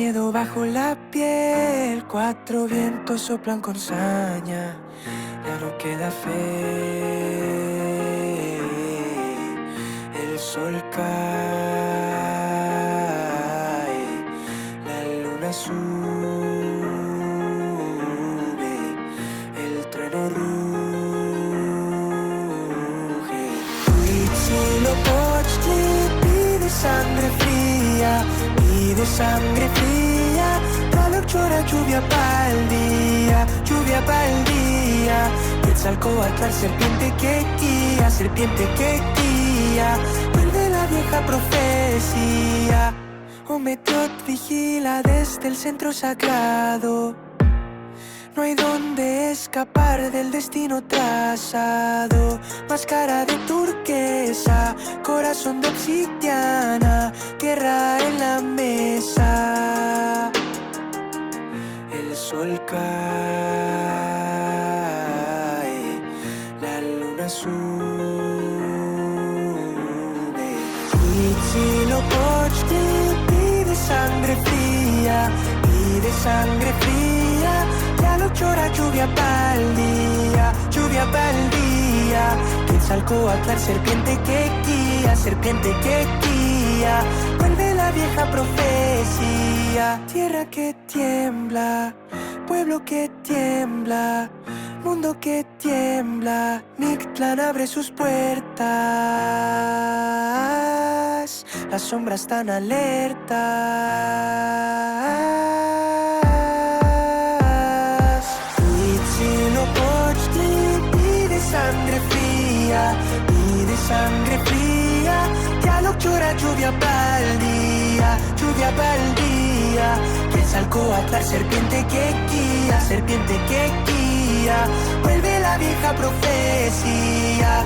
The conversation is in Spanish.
miedo bajo la piel, cuatro vientos soplan con saña, ya no queda fe. El sol cae, la luna sube, el trueno ruge. Huitzilo Pochtli pide sangre fría, pide sangre fría. Tlaloc llora lluvia pa'l día, lluvia pa'l día. Quetzalcóatl, serpiente que guía, vuelve la vieja profecía. Ometeotl vigila desde el centro sagrado. No hay donde escapar del destino trazado. Máscara de turquesa, corazón de obsidiana, guerra en la mesa. El sol cae, la luna sube. Huitzilopochtli pide sangre fría, pide sangre fría. Tlaloc llora lluvia pa'l día, lluvia pa'l día. Quetzalcóatl, serpiente que guía, vuelve la vieja profecía. Tierra que tiembla, pueblo que tiembla, mundo que tiembla. Mictlán abre sus puertas, las sombras están alertas. Huitzilopochtli pide sangre fría, pide sangre fría. Tlaloc llora lluvia pa'l día, lluvia pa'l día. Quetzalcóatl, serpiente que guía, vuelve la vieja profecía.